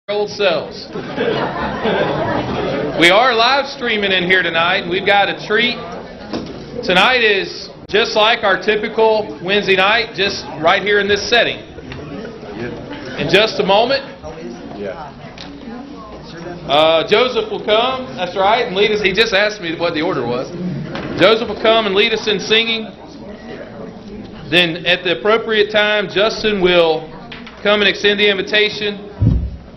old selves. We are live streaming in here tonight, and we've got a treat. Tonight is just like our typical Wednesday night, just right here in this setting. In just a moment, Joseph will come, that's right, and lead us. He just asked me what the order was. Joseph will come and lead us in singing. Then at the appropriate time, Justin will come and extend the invitation.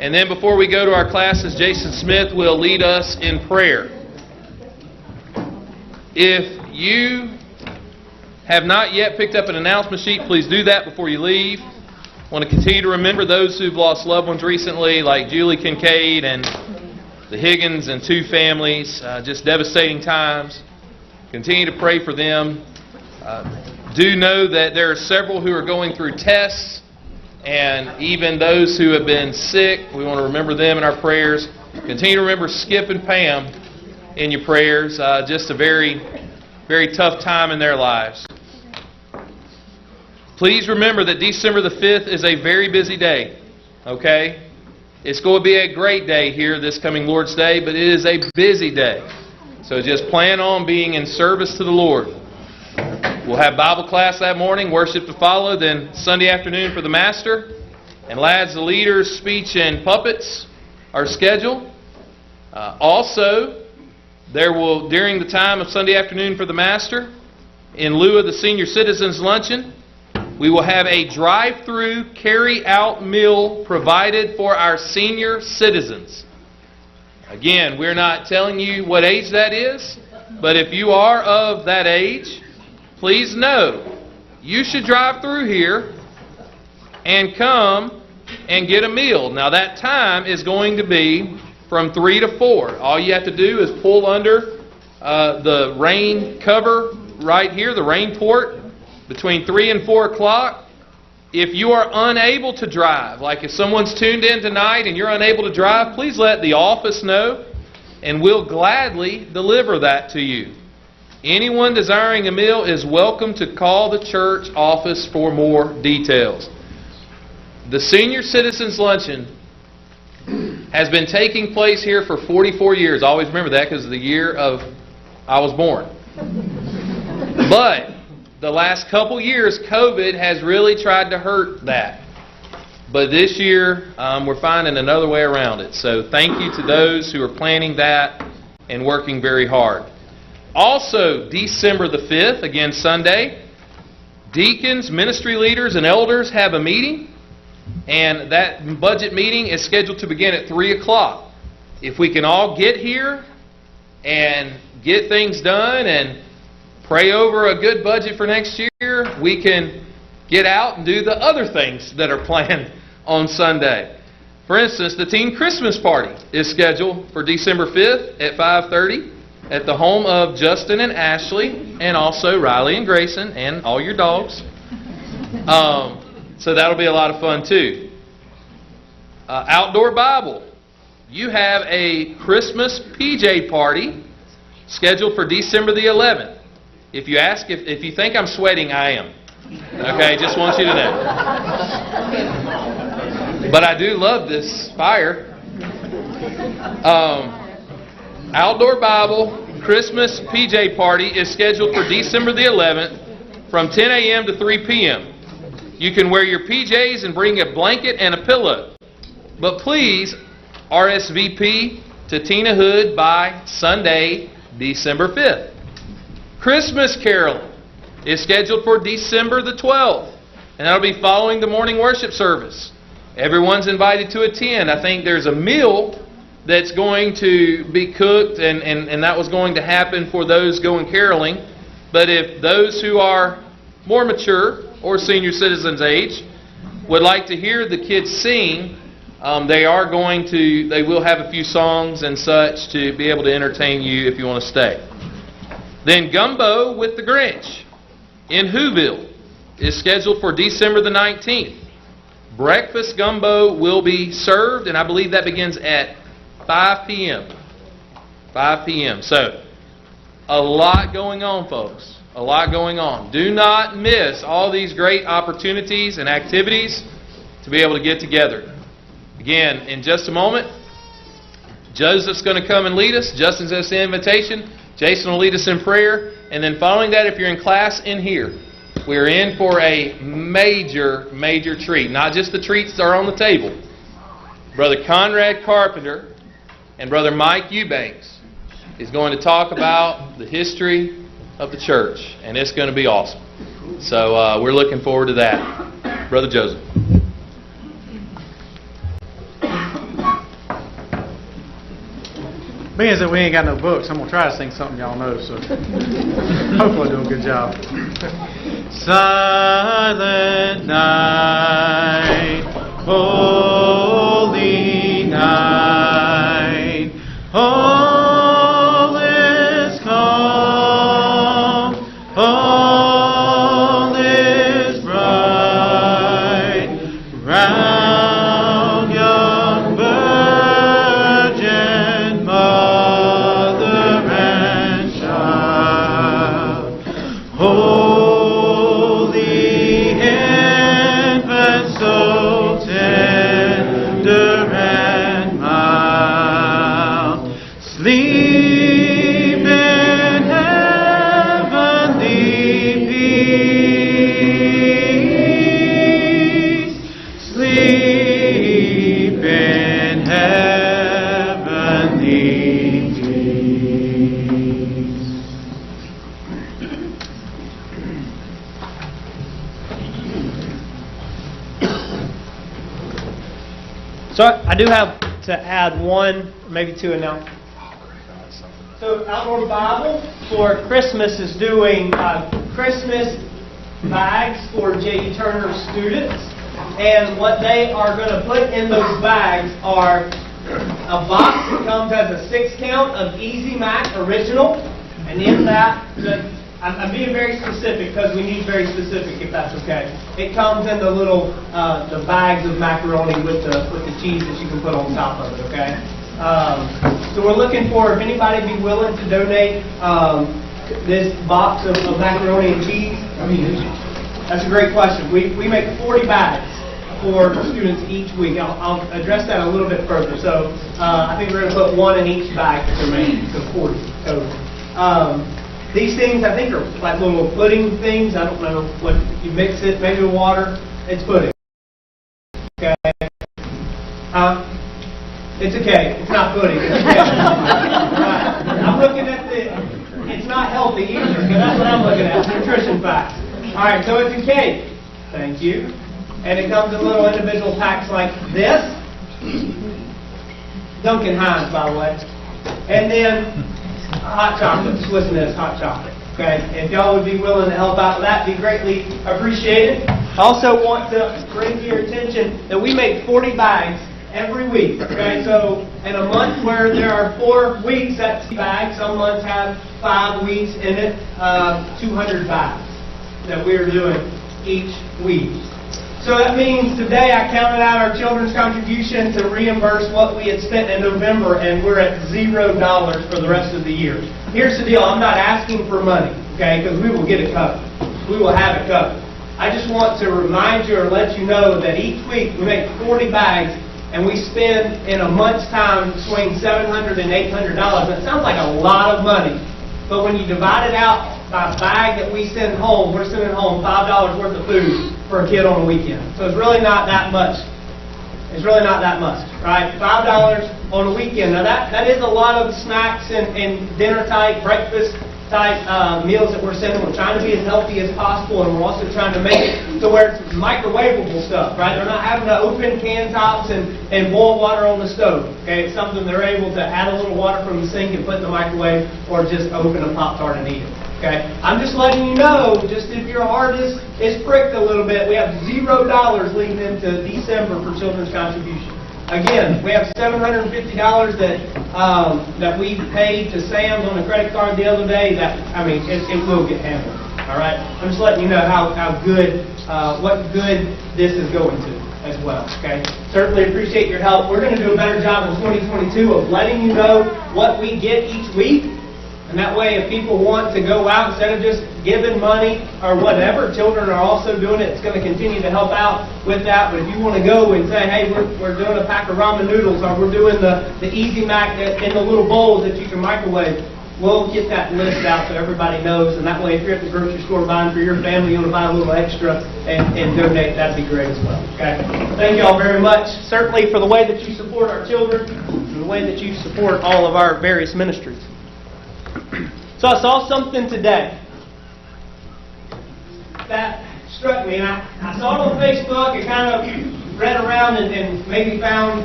And then before we go to our classes, Jason Smith will lead us in prayer. If you have not yet picked up an announcement sheet, please do that before you leave. I want to continue to remember those who've lost loved ones recently, like Julie Kincaid and the Higgins and two families. Just devastating times. Continue to pray for them. Do know that there are several who are going through tests. And even those who have been sick, we want to remember them in our prayers. Continue to remember Skip and Pam in your prayers. Just a very, very tough time in their lives. Please remember that December the 5th is a very busy day. Okay? It's going to be a great day here this coming Lord's Day, but it is a busy day. So just plan on being in service to the Lord. We'll have Bible class that morning, worship to follow, then Sunday afternoon for the Master. And lads, the leaders, speech and puppets are scheduled. Also, there will, during the time of Sunday afternoon for the Master, in lieu of the Senior Citizens Luncheon, we will have a drive-through carry-out meal provided for our senior citizens. Again, we're not telling you what age that is, but if you are of that age, please know you should drive through here and come and get a meal. Now that time is going to be from 3 to 4. All you have to do is pull under the rain cover right here, the rain port, between 3 and 4 o'clock. If you are unable to drive, like if someone's tuned in tonight and you're unable to drive, please let the office know and we'll gladly deliver that to you. Anyone desiring a meal is welcome to call the church office for more details. The Senior Citizens Luncheon has been taking place here for 44 years. I always remember that because of the year of I was born. But the last couple years, COVID has really tried to hurt that. But this year, we're finding another way around it. So thank you to those who are planning that and working very hard. Also, December the 5th, again Sunday, deacons, ministry leaders, and elders have a meeting. And that budget meeting is scheduled to begin at 3 o'clock. If we can all get here and get things done and pray over a good budget for next year, we can get out and do the other things that are planned on Sunday. For instance, the teen Christmas party is scheduled for December 5th at 5:30. At the home of Justin and Ashley, and also Riley and Grayson, and all your dogs. So that'll be a lot of fun too. Outdoor Bible. You have a Christmas PJ party scheduled for December the 11th. If you ask, if you think I'm sweating, I am. Okay, just want you to know. But I do love this fire. Outdoor Bible Christmas PJ party is scheduled for December the 11th from 10 a.m. to 3 p.m. You can wear your PJs and bring a blanket and a pillow. But please RSVP to Tina Hood by Sunday, December 5th. Christmas caroling is scheduled for December the 12th. And that'll be following the morning worship service. Everyone's invited to attend. I think there's a meal that's going to be cooked, and that was going to happen for those going caroling. But if those who are more mature or senior citizens age would like to hear the kids sing, they will have a few songs and such to be able to entertain you if you want to stay. Then Gumbo with the Grinch in Whoville is scheduled for December the 19th. Breakfast gumbo will be served, and I believe that begins at 5 p.m. 5 p.m. So, a lot going on, folks. A lot going on. Do not miss all these great opportunities and activities to be able to get together. Again, in just a moment, Joseph's going to come and lead us. Justin's going to send an invitation. Jason will lead us in prayer. And then following that, if you're in class in here, we're in for a major, major treat. Not just the treats that are on the table. Brother Conrad Carpenter and Brother Mike Eubanks is going to talk about the history of the church. And it's going to be awesome. So we're looking forward to that. Brother Joseph. Being that we ain't got no books, I'm going to try to sing something y'all know, so hopefully I do a good job. Silent night, holy night, all is calm, all is bright, round young virgin mother and child, holy infant, so tender and mild, sleep in heavenly peace, sleep in heavenly peace. So I do have to add one, maybe two announcements. So Outdoor Bible for Christmas is doing Christmas bags for J.E. Turner students. And what they are going to put in those bags are a box that comes as a 6-count of Easy Mac Original. And in that, I'm being very specific because we need very specific if that's okay. It comes in the little the bags of macaroni with the cheese that you can put on top of it, okay? So we're looking for if anybody be willing to donate this box of macaroni and cheese. That's a great question. We make 40 bags for students each week. I'll address that a little bit further. So I think we're going to put one in each bag that they're making, so 40 total. These things I think are like little pudding things. I don't know what you mix it, maybe with water. It's pudding. Okay. It's okay. It's not pudding. It's okay. Right. I'm looking at it's not healthy either, because that's what I'm looking at. Nutrition facts. All right, so it's a cake. Thank you. And it comes in little individual packs like this. Duncan Hines, by the way. And then hot chocolate, Swiss Miss hot chocolate. Okay, if y'all would be willing to help out with that, be greatly appreciated. I also want to bring to your attention that we make 40 bags every week. Okay, so in a month where there are 4 weeks, that's bags. Some months have 5 weeks in it. 200 bags that we are doing each week. So that means today I counted out our children's contribution to reimburse what we had spent in November, and we're at $0 for the rest of the year. Here's the deal. I'm not asking for money, okay, because we will get it covered. We will have it covered. I just want to remind you or let you know that each week we make 40 bags, and we spend in a month's time between $700 and $800. That sounds like a lot of money, but when you divide it out by bag that we send home, we're sending home $5 worth of food for a kid on a weekend. So it's really not that much. It's really not that much, right? $5 on a weekend. Now that is a lot of snacks and dinner type, breakfast type meals that we're sending. We're trying to be as healthy as possible, and we're also trying to make it to where it's microwavable stuff, right? They're not having to open can tops and boil water on the stove. Okay, it's something they're able to add a little water from the sink and put in the microwave, or just open a Pop-Tart and eat it. Okay, I'm just letting you know, just if your heart is pricked a little bit, we have $0 leading into December for children's contribution. Again, we have $750 that we paid to Sam's on a credit card the other day. It will get handled. All right, I'm just letting you know how good, what good this is going to as well. Okay, certainly appreciate your help. We're going to do a better job in 2022 of letting you know what we get each week. And that way, if people want to go out, instead of just giving money or whatever, children are also doing it. It's going to continue to help out with that. But if you want to go and say, hey, we're doing a pack of ramen noodles, or we're doing the Easy Mac in the little bowls that you can microwave, we'll get that list out so everybody knows. And that way, if you're at the grocery store buying for your family, you want to buy a little extra and donate, that'd be great as well. Okay? Thank you all very much, certainly for the way that you support our children and the way that you support all of our various ministries. So I saw something today that struck me, and I saw it on Facebook. I kind of read around and maybe found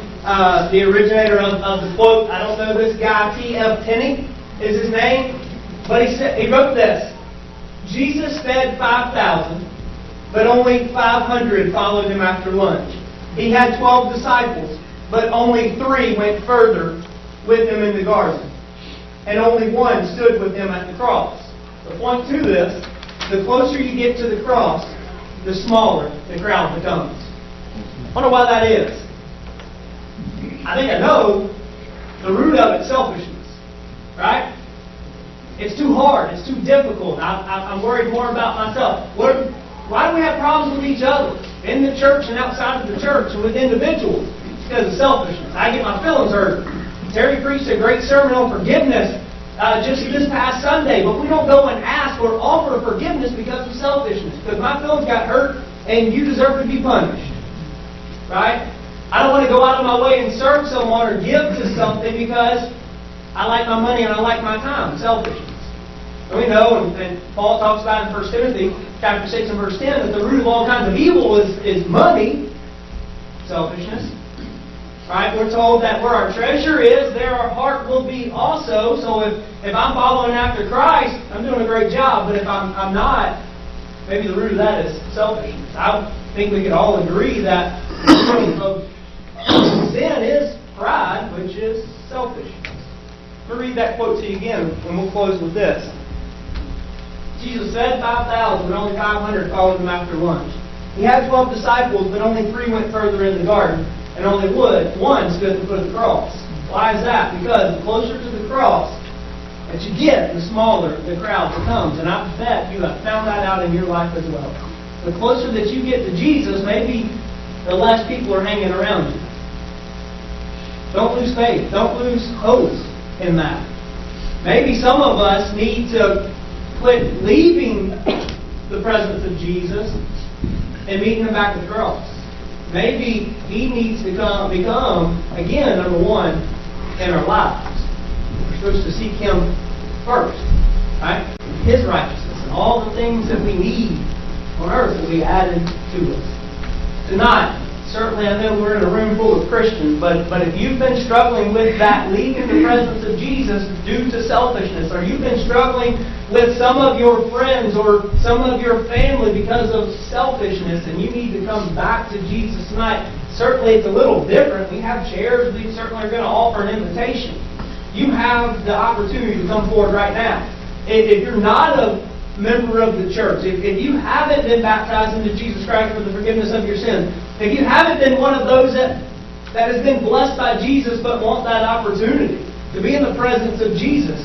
the originator of the quote. I don't know this guy, T.F. Tenney is his name, but he wrote this: Jesus fed 5,000, but only 500 followed him after lunch. He had 12 disciples, but only 3 went further with him in the garden, and only 1 stood with him at the cross. The point to this, the closer you get to the cross, the smaller the crowd becomes. I wonder why that is. I think I know the root of it: selfishness. Right? It's too hard. It's too difficult. I'm worried more about myself. Why do we have problems with each other in the church and outside of the church and with individuals? It's because of selfishness. I get my feelings hurt. Terry preached a great sermon on forgiveness just this past Sunday, but we don't go and ask or offer forgiveness because of selfishness. Because my feelings got hurt and you deserve to be punished. Right? I don't want to go out of my way and serve someone or give to something because I like my money and I like my time. Selfishness. And we know, and Paul talks about in 1 Timothy chapter 6 and verse 10, that the root of all kinds of evil is money. Selfishness. Right? We're told that where our treasure is, there our heart will be also. So if I'm following after Christ, I'm doing a great job. But if I'm not, maybe the root of that is selfishness. I think we can all agree that the root of sin is pride, which is selfishness. Let me read that quote to you again, and we'll close with this. Jesus fed 5,000, but only 500 followed him after lunch. He had 12 disciples, but only 3 went further in the garden, and only 1 stood at the foot of the cross. Why is that? Because the closer to the cross that you get, the smaller the crowd becomes. And I bet you have found that out in your life as well. The closer that you get to Jesus, maybe the less people are hanging around you. Don't lose faith. Don't lose hope in that. Maybe some of us need to quit leaving the presence of Jesus and meeting him back at the cross. Maybe he needs to become, again, number 1 in our lives. We're supposed to seek him first. Right? His righteousness and all the things that we need on earth will be added to us. Tonight, certainly, I know we're in a room full of Christians, but if you've been struggling with that, leaving the presence of Jesus due to selfishness, or you've been struggling with some of your friends or some of your family because of selfishness, and you need to come back to Jesus tonight, certainly it's a little different. We have chairs. We certainly are going to offer an invitation. You have the opportunity to come forward right now. If you're not a member of the church, if you haven't been baptized into Jesus Christ for the forgiveness of your sins, if you haven't been one of those that has been blessed by Jesus but want that opportunity to be in the presence of Jesus,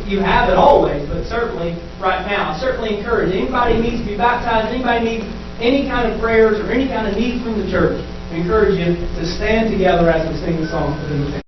you have it always, but certainly right now. I certainly encourage anybody who needs to be baptized, anybody needs any kind of prayers or any kind of needs from the church, I encourage you to stand together as we sing the song for the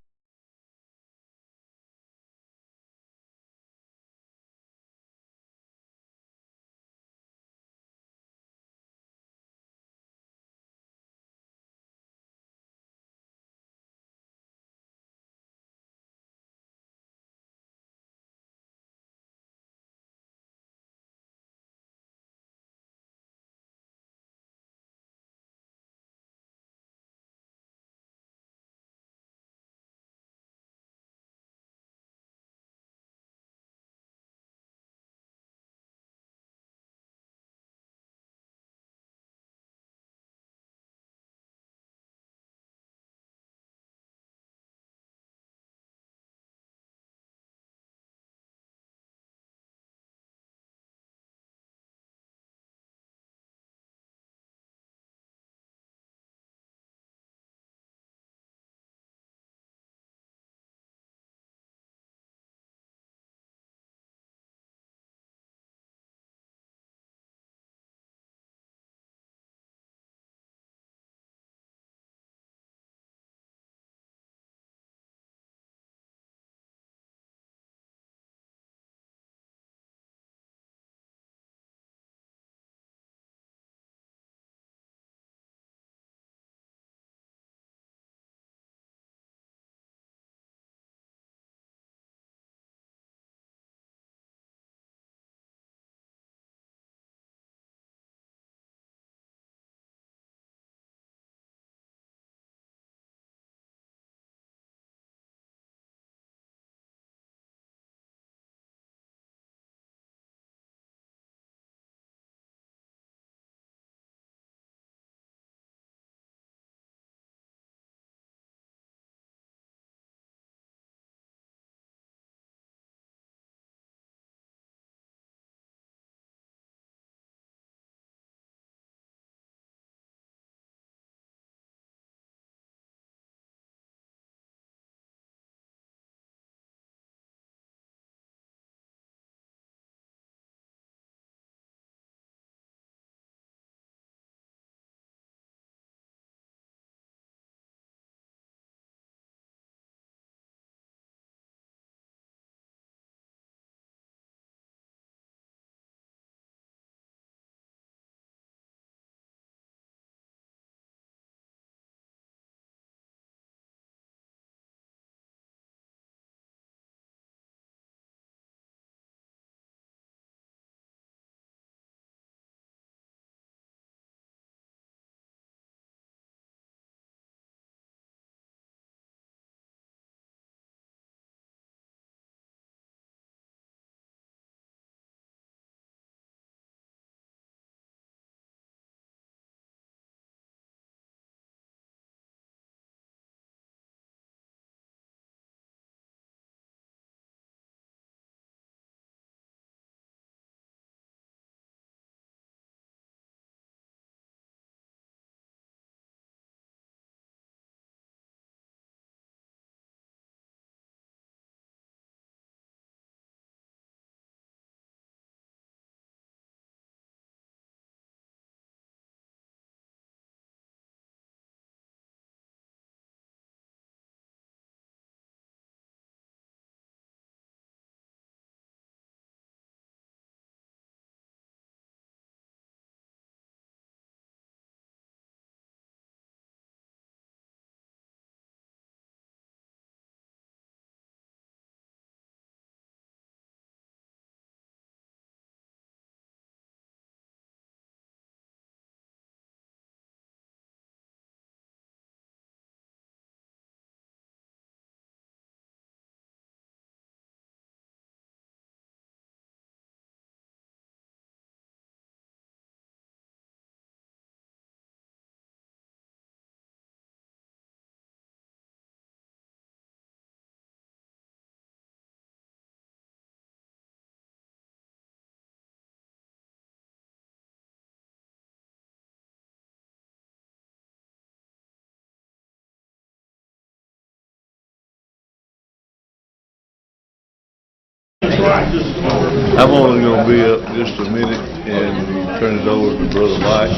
I'm only going to be up just a minute and turn it over to Brother Mike.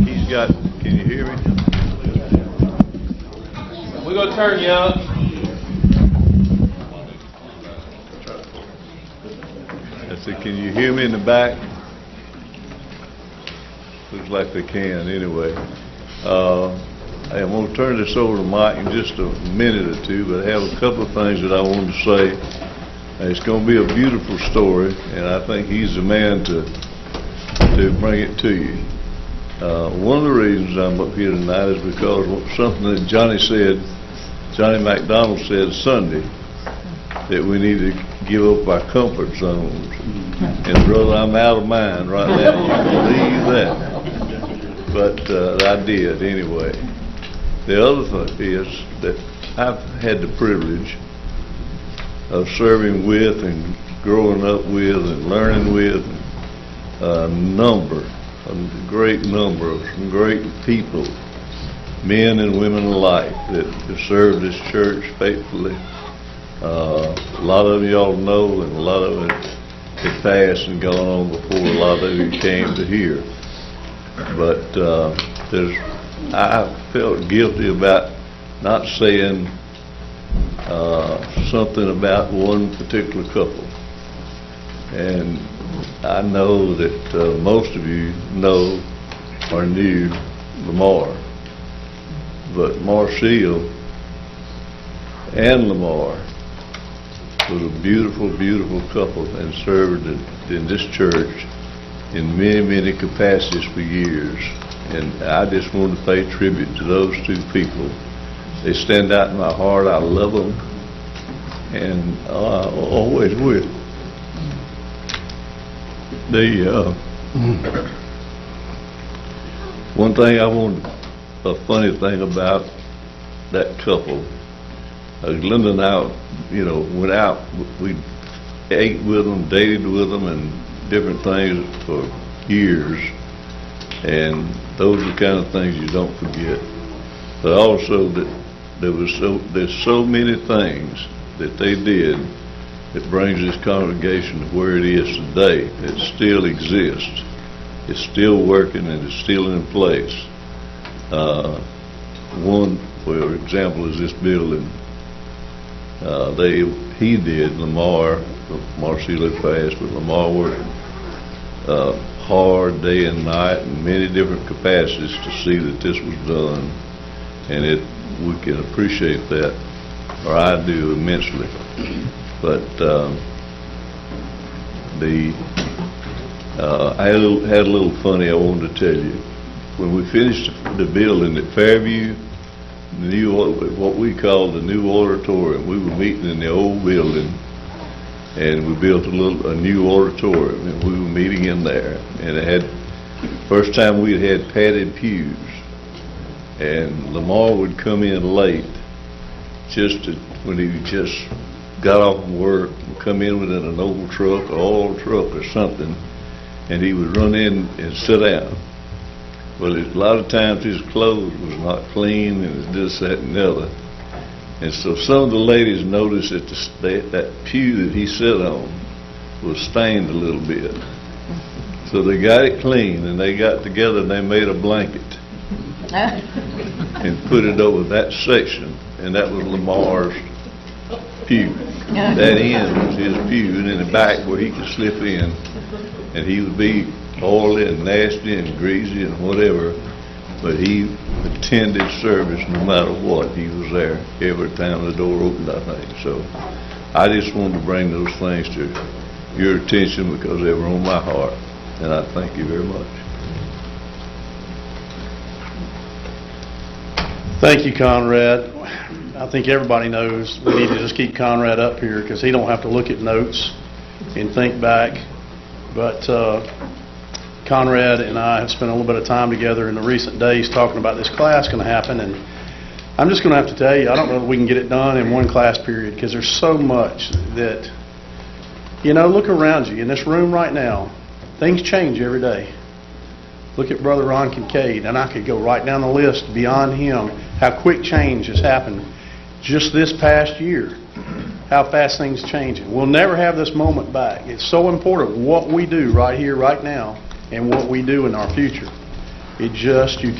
He's got, can you hear me? We're going to turn you up. I said, can you hear me in the back? Looks like they can anyway. I'm going to turn this over to Mike in just a minute or two, but I have a couple of things that I wanted to say. It's going to be a beautiful story, and I think he's the man to bring it to you. One of the reasons I'm up here tonight is because something that Johnny McDonald said Sunday, that we need to give up our comfort zones. And brother, I'm out of mine right now. You can believe that. But I did anyway. The other thing is that I've had the privilege of serving with and growing up with and learning with a great number of some great people, men and women alike, that have served this church faithfully. A lot of y'all know, and a lot of it had passed and gone on before a lot of you came to hear. But I felt guilty about not saying something about one particular couple. And I know that most of you know or knew Lamar. But Marcille and Lamar was a beautiful, beautiful couple and served in this church in many, many capacities for years. And I just want to pay tribute to those two people. They stand out in my heart. I love them, and I always will. One thing a funny thing about that couple, Glenda and I, went out. We ate with them, dated with them, and different things for years. And those are the kind of things you don't forget. But also that there's so many things that they did that brings this congregation to where it is today. It still exists. It's still working and it's still in place. One, for example, is this building. Lamar, Marcilla passed, but Lamar worked hard day and night in many different capacities to see that this was done, and we can appreciate that, or I do immensely. But I had a little funny I wanted to tell you. When we finished the building at Fairview, what we called the new auditorium, we were meeting in the old building, and we built a new auditorium, and we were meeting in there. And it had, first time we had padded pews, and Lamar would come in late, when he just got off from work, and come in within an old truck, or oil truck or something, and he would run in and sit down. Well, a lot of times his clothes was not clean, and it was this, that, and the other. And so some of the ladies noticed that that pew that he sat on was stained a little bit. So they got it clean, and they got together and they made a blanket and put it over that section, and that was Lamar's pew. That end was his pew, and in the back where he could slip in, and he would be oily and nasty and greasy and whatever, but he attended service no matter what. He was there every time the door opened, I think. So I just wanted to bring those things to your attention because they were on my heart, and I thank you very much. Thank you, Conrad. I think everybody knows we need to just keep Conrad up here because he don't have to look at notes and think back. But Conrad and I have spent a little bit of time together in the recent days talking about this class going to happen, and I'm just going to have to tell you, I don't know if we can get it done in one class period because there's so much that, look around you in this room right now. Things change every day. Look at Brother Ron Kincaid, and I could go right down the list beyond him, how quick change has happened just this past year. how fast things change. We'll never have this moment back. It's so important what we do right here, right now, and what we do in our future. You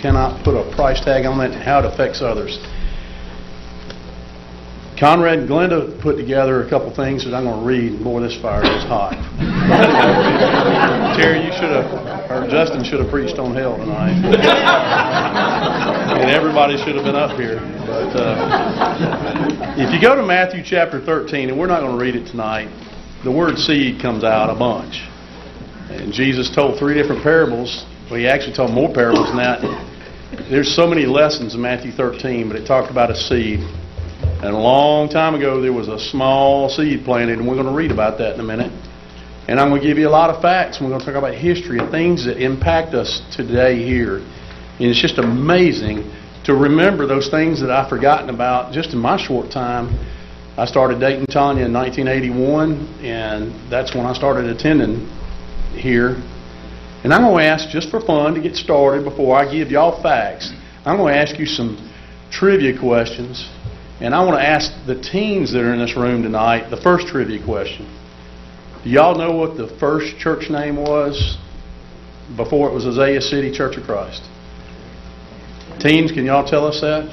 cannot put a price tag on that and how it affects others. Conrad and Glenda put together a couple things that I'm going to read. Boy, this fire is hot. Terry, you should have, or Justin should have preached on hell tonight. And everybody should have been up here. But if you go to Matthew chapter 13, and we're not going to read it tonight, the word seed comes out a bunch. And Jesus told 3 different parables. Well, he actually told more parables than that. There's so many lessons in Matthew 13, but it talked about a seed. And a long time ago, there was a small seed planted, and we're going to read about that in a minute. And I'm going to give you a lot of facts, and we're going to talk about history and things that impact us today here. And it's just amazing to remember those things that I've forgotten about just in my short time. I started dating Tanya in 1981, and that's when I started attending here. And I'm going to ask, just for fun, to get started before I give y'all facts, I'm going to ask you some trivia questions. And I want to ask the teens that are in this room tonight the first trivia question. Do y'all know what the first church name was before it was Azalea City Church of Christ? Teens, can y'all tell us that?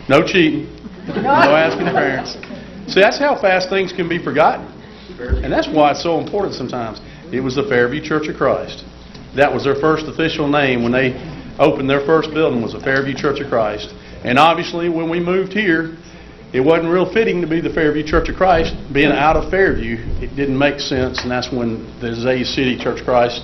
No cheating. No asking parents. See, that's how fast things can be forgotten. And that's why it's so important sometimes. It was the Fairview Church of Christ. That was their first official name when they opened their first building, was the Fairview Church of Christ. And obviously when we moved here, it wasn't real fitting to be the Fairview Church of Christ. Being out of Fairview, it didn't make sense, and that's when the Azalea City Church of Christ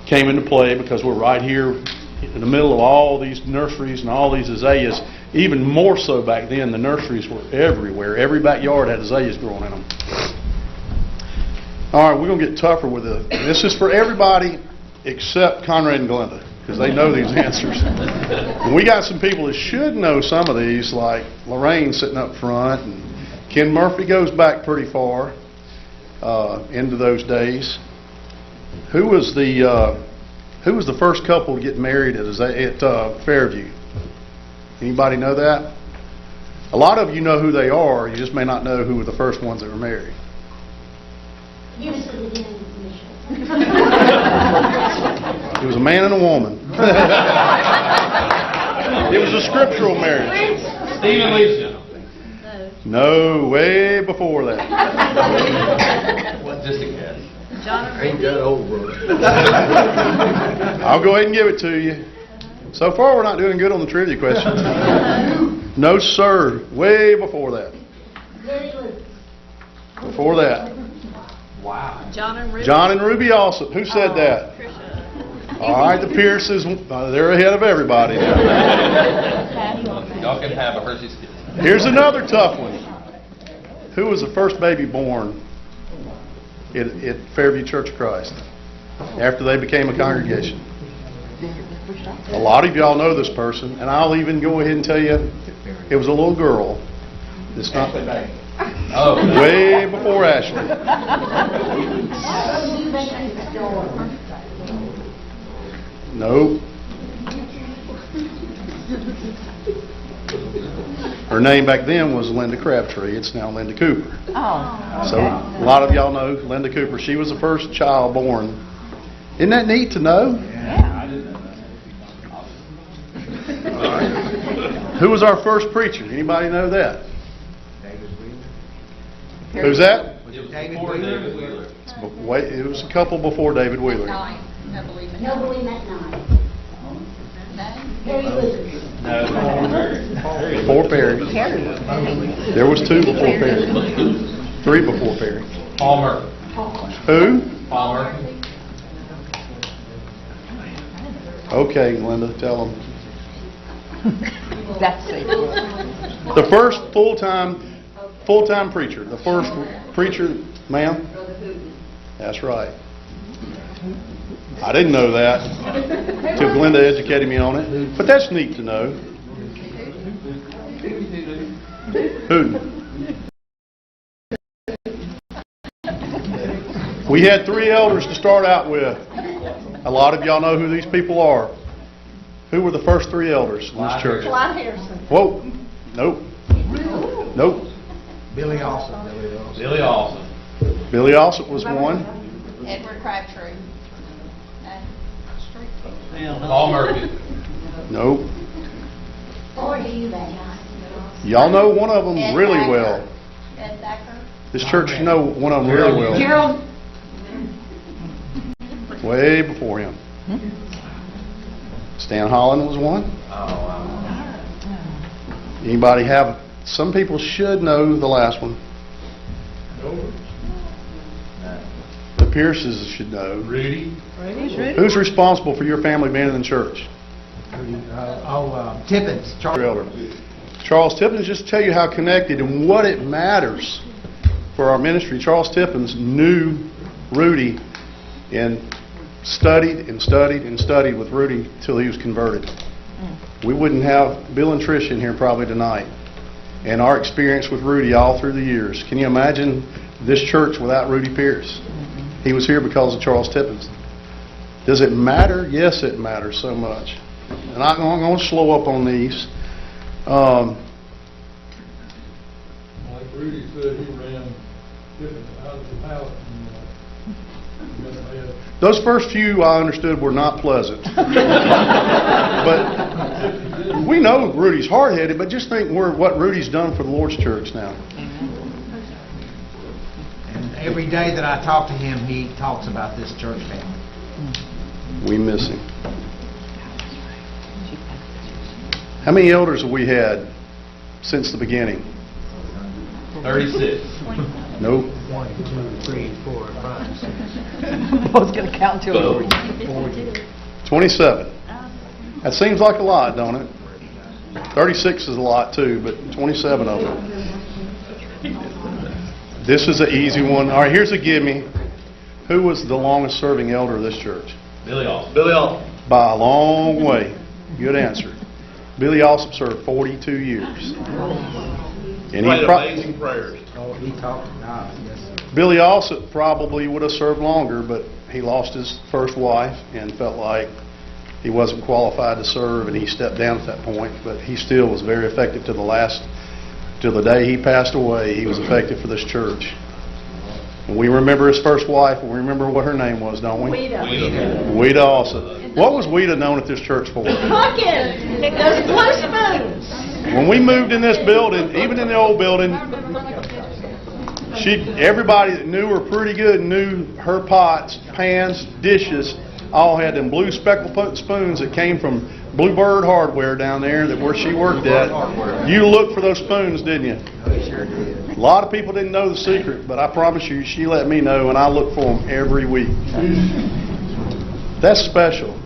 came into play, because we're right here in the middle of all these nurseries and all these azaleas. Even more so back then, the nurseries were everywhere. Every backyard had azaleas growing in them. All right, we're going to get tougher with it. This is for everybody except Conrad and Glenda, because they know these answers. And we got some people that should know some of these, like Lorraine sitting up front, and Ken Murphy goes back pretty far into those days. Who was the first couple to get married at Fairview? Anybody know that? A lot of you know who they are. You just may not know who were the first ones that were married. Give us the beginning initial. It was a man and a woman. It was a scriptural marriage. Stephen Leach. No, way before that. Just a guess. Ain't that old, brother. I'll go ahead and give it to you. So far, we're not doing good on the trivia questions. No, sir. Way before that. Before that. Wow. John and Ruby. John and Ruby Alsop. Who said that? Trisha. All right, the Pierces, they're ahead of everybody now. Y'all can have a Hershey's Kiss. Here's another tough one. Who was the first baby born at Fairview Church of Christ after they became a congregation? A lot of y'all know this person, and I'll even go ahead and tell you it was a little girl. It's not Oh. way before Ashley. Nope. Her name back then was Linda Crabtree. It's now Linda Cooper. Oh. So a lot of y'all know Linda Cooper. She was the first child born. Isn't that neat to know? Yeah. Who was our first preacher? Anybody know that? Who's that? It was before David Wheeler. Wait, it was a couple before David Wheeler. Nine, I believe. No, but we met 9. Very good. Before Perry. There was 2 before Perry. 3 before Perry. Palmer. Who? Palmer. Okay, Glenda, tell them. That's it. The first full-time preacher. The first preacher, ma'am? That's right. I didn't know that until Glenda educated me on it. But that's neat to know. Who? We had 3 elders to start out with. A lot of y'all know who these people are. Who were the first 3 elders in this church? Clyde Harrison. Whoa. Nope. Nope. Billy Austin. Billy Austin. Billy Alsop was one. Edward Crabtree. Paul Murphy. Nope. Or do you lay on? Y'all know one of them Ed really Thacker. well. Ed Thacker. This church should know one of them really well. Gerald. Way before him. Stan Holland was one. Anybody have? Some people should know the last one. The Pierces should know. Rudy. Who's responsible for your family being in the church? Tippins. Elder. Charles Tippins, just to tell you how connected and what it matters for our ministry. Charles Tippins knew Rudy and studied and studied and studied with Rudy till he was converted. We wouldn't have Bill and Trish in here probably tonight. And our experience with Rudy all through the years. Can you imagine this church without Rudy Pierce? He was here because of Charles Tippins. Does it matter? Yes, it matters so much. And I'm going to slow up on these. Like Rudy said, he ran different out of the house and Those first few I understood were not pleasant. But we know Rudy's hard-headed, but just think what Rudy's done for the Lord's church now. And every day that I talk to him, he talks about this church family. We miss him. How many elders have we had since the beginning? 36. Nope. 1, 2, 3, 4, 5, 6. I was going to count till 27. That seems like a lot, don't it? 36 is a lot too, but 27 of them. This is an easy one. All right, here's a gimme. Who was the longest serving elder of this church? Billy Austin. Billy Austin. By a long way. Good answer. Billy Alsop served 42 years. And he Amazing prayers. Oh, he talked. Yes. Billy Alsop probably would have served longer, but he lost his first wife and felt like he wasn't qualified to serve, and he stepped down at that point. But he still was very effective till the day he passed away. He was effective for this church. And we remember his first wife, and we remember what her name was, don't we? Weta Alsop. What was Weta known at this church for? Cooking! Those blue spoons! When we moved in this building, even in the old building, everybody that knew her pretty good knew her pots, pans, dishes, all had them blue speckled spoons that came from Bluebird Hardware down there where she worked at. You looked for those spoons, didn't you? A lot of people didn't know the secret, but I promise you, she let me know, and I look for them every week. That's special.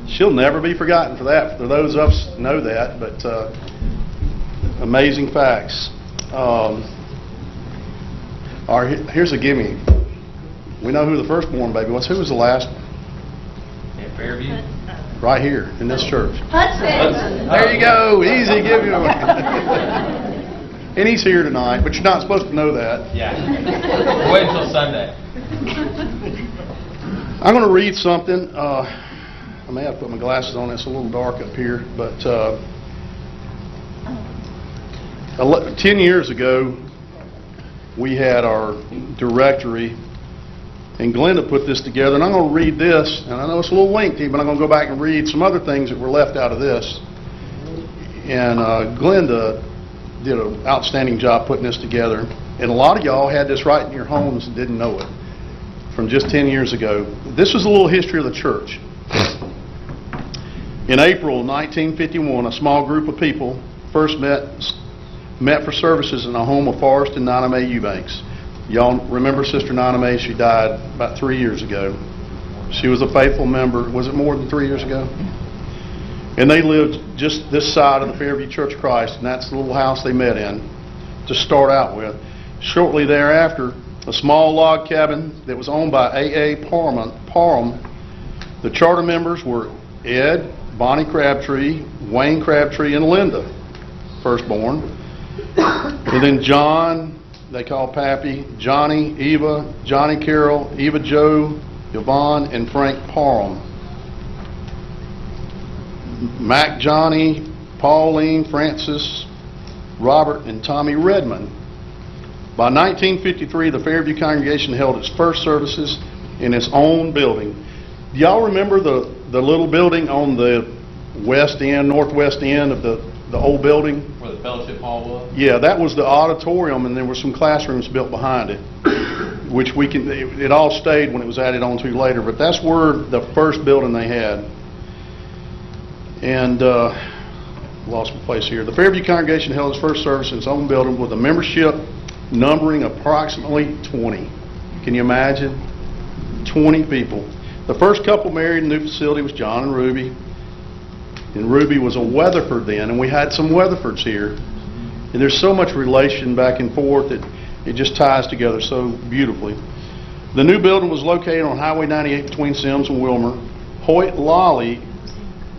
She'll never be forgotten for that. For those of us who know that, but amazing facts. Here's a gimme. We know who the firstborn baby was. Who was the last one? In Fairview. Right here in this church. Hudson! There you go. Easy, give you one. And he's here tonight, but you're not supposed to know that. Yeah. Wait until Sunday. I'm going to read something. I may have to put my glasses on. It's a little dark up here, but 10 years ago, we had our directory, and Glenda put this together, and I'm going to read this, and I know it's a little lengthy, but I'm going to go back and read some other things that were left out of this. And Glenda did an outstanding job putting this together, and a lot of y'all had this right in your homes and didn't know it from just 10 years ago. This is a little history of the church. In April 1951, a small group of people first met for services in a home of Forrest and Nina Mae Eubanks. Y'all remember Sister Nina Mae? She died about 3 years ago. She was a faithful member. Was it more than 3 years ago? And they lived just this side of the Fairview Church of Christ, and that's the little house they met in to start out with. Shortly thereafter, a small log cabin that was owned by A.A. Parham. The charter members were Ed, Bonnie Crabtree, Wayne Crabtree, and Linda, firstborn. And then John, they call Pappy, Johnny, Eva, Johnny Carroll, Eva Joe, Yvonne, and Frank Parham. Mac Johnny, Pauline, Francis, Robert and Tommy Redmond. By 1953, the Fairview congregation held its first services in its own building. Do y'all remember the little building on the west end, northwest end of the old building? Where the fellowship hall was? Yeah, that was the auditorium, and there were some classrooms built behind it, which it all stayed when it was added on to later, but that's where the first building they had. And, lost my place here. The Fairview congregation held its first service in its own building with a membership numbering approximately 20. Can you imagine? 20 people. The first couple married in the new facility was John and Ruby. And Ruby was a Weatherford then, and we had some Weatherfords here. And there's so much relation back and forth that it just ties together so beautifully. The new building was located on Highway 98 between Sims and Wilmer. Hoyt Lawley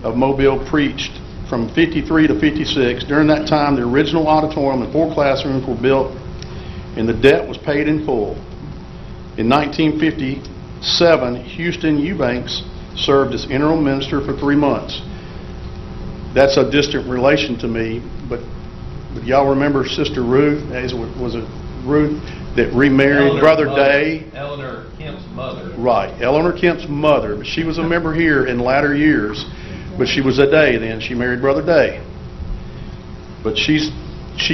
of Mobile preached from 53 to 56. During that time, the original auditorium and 4 classrooms were built, and the debt was paid in full. In 1957, Houston Eubanks served as interim minister for 3 months. That's a distant relation to me, but y'all remember Sister Ruth? Was it Ruth that remarried Brother Day? Eleanor Kemp's mother. Right, Eleanor Kemp's mother. But she was a member here in latter years, but she was a Day then. She married Brother Day. But she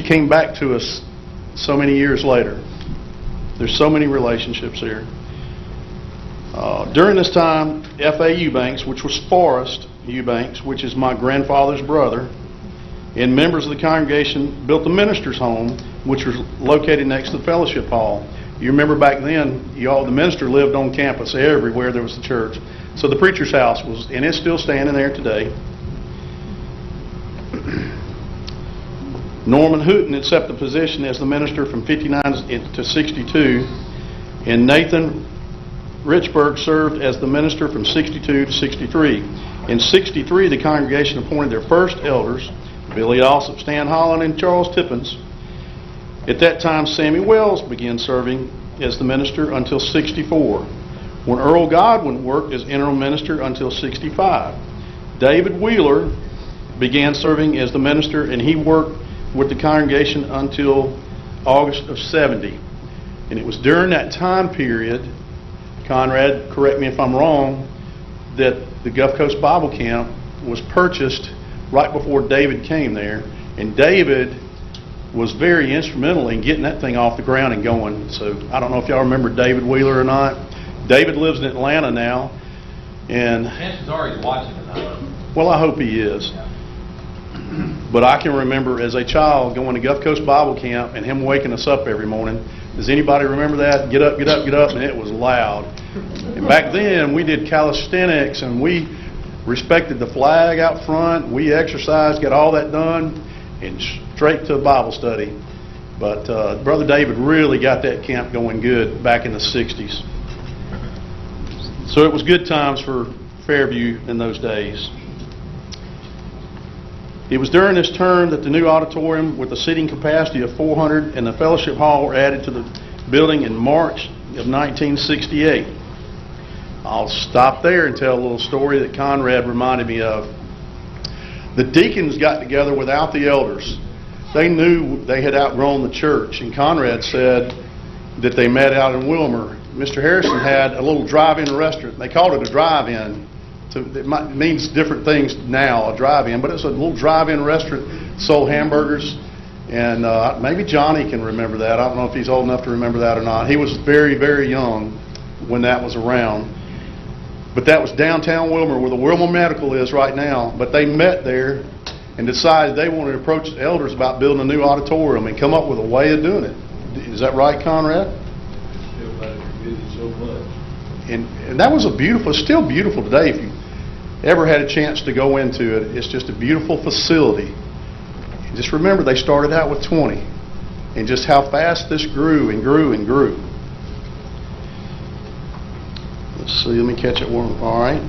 came back to us so many years later. There's so many relationships here. During this time, F.A. Eubanks, which was Forrest Eubanks, which is my grandfather's brother, and members of the congregation built the minister's home, which was located next to the fellowship hall. You remember back then, the minister lived on campus everywhere there was a church. So the preacher's house was, and it's still standing there today. Norman Hooten accepted the position as the minister from 59 to 62, and Nathan Richburg served as the minister from 62 to 63. In 63, the congregation appointed their first elders, Billy Alsop, Stan Holland, and Charles Tippins. At that time, Sammy Wells began serving as the minister until 64, when Earl Godwin worked as interim minister until 65. David Wheeler began serving as the minister, and he worked with the congregation until August of 70. And it was during that time period, Conrad, correct me if I'm wrong, that the Gulf Coast Bible Camp was purchased right before David came there, and David was very instrumental in getting that thing off the ground and going. So I don't know if y'all remember David Wheeler or not. David lives in Atlanta now, and Chances are he's watching tonight. well, I hope he is. But I can remember as a child going to Gulf Coast Bible Camp and him waking us up every morning. Does anybody remember that? Get up, get up, get up, and it was loud. And back then, we did calisthenics, and we respected the flag out front. We exercised, got all that done, and straight to Bible study. But Brother David really got that camp going good back in the 60s. So it was good times for Fairview in those days. It was during this term that the new auditorium with a seating capacity of 400 and the fellowship hall were added to the building in March of 1968. I'll stop there and tell a little story that Conrad reminded me of. The deacons got together without the elders. They knew they had outgrown the church, and Conrad said that they met out in Wilmer. Mr. Harrison had a little drive-in restaurant. They called it a drive-in. It means different things now, a drive-in, but it's a little drive-in restaurant, sold hamburgers, and maybe Johnny can remember that. I don't know if he's old enough to remember that or not. He was very, very young when that was around. But that was downtown Wilmer, where the Wilmer Medical is right now. But they met there and decided they wanted to approach the elders about building a new auditorium and come up with a way of doing it. Is that right, Conrad? Everybody did it so much. And that was still beautiful today. If you ever had a chance to go into it, it's just a beautiful facility. Just remember, they started out with 20, and just how fast this grew and grew and grew. Let's see, let me catch it one. All right.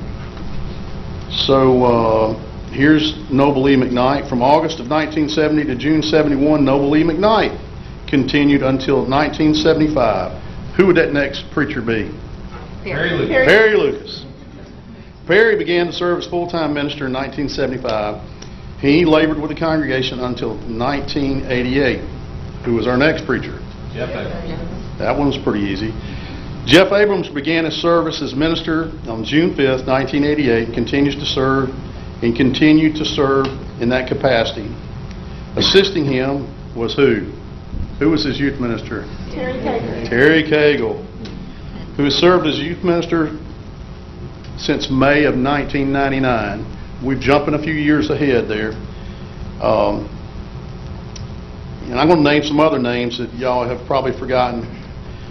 So here's Noble E. McKnight. From August of 1970 to June 71, Noble E. McKnight continued until 1975. Who would that next preacher be? Perry Lucas. Perry Lucas. Perry began to serve as full-time minister in 1975. He labored with the congregation until 1988. Who was our next preacher? Jeff Abrams. That one was pretty easy. Jeff Abrams began his service as minister on June 5th, 1988, continues to serve and continued to serve in that capacity. Assisting him was who? Who was his youth minister? Terry Cagle. Terry Cagle, who has served as youth minister since May of 1999. We're jumping a few years ahead there. And I'm going to name some other names that y'all have probably forgotten.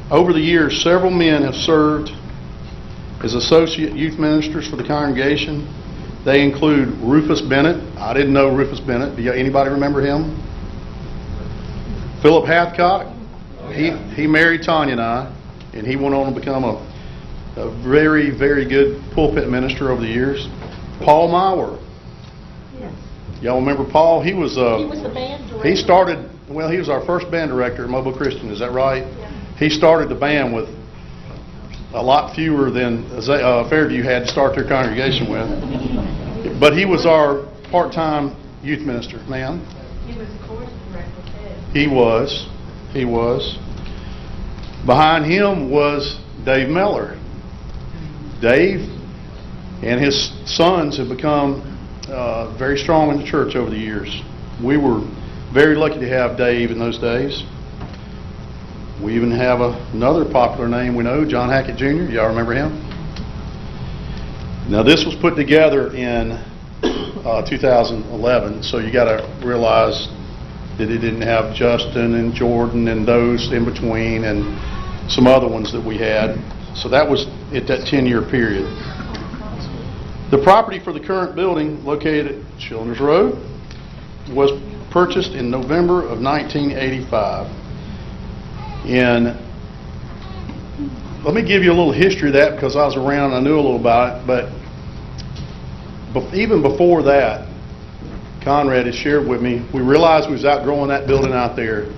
Over the years, several men have served as associate youth ministers for the congregation. They include Rufus Bennett. I didn't know Rufus Bennett. Do anybody remember him? Philip Hathcock. He married Tanya and I, and he went on to become a very, very good pulpit minister over the years. Paul Mauer. Yes. Y'all remember Paul? He was the band director. he started, well, he was our first band director at Mobile Christian, is that right? Yeah. He started the band with a lot fewer than Fairview had to start their congregation with. But he was our part-time youth minister, ma'am. He was the chorus director, too. He was. Behind him was Dave Miller. Dave and his sons have become very strong in the church over the years. We were very lucky to have Dave in those days. We even have another popular name we know, John Hackett Jr. Y'all remember him? Now this was put together in 2011, so you got to realize that it didn't have Justin and Jordan and those in between and some other ones that we had. So that was at that 10-year period. The property for the current building located at Children's Road was purchased in November of 1985. And let me give you a little history of that because I was around and I knew a little about it. But even before that, Conrad has shared with me, we realized we was outgrowing that building out there.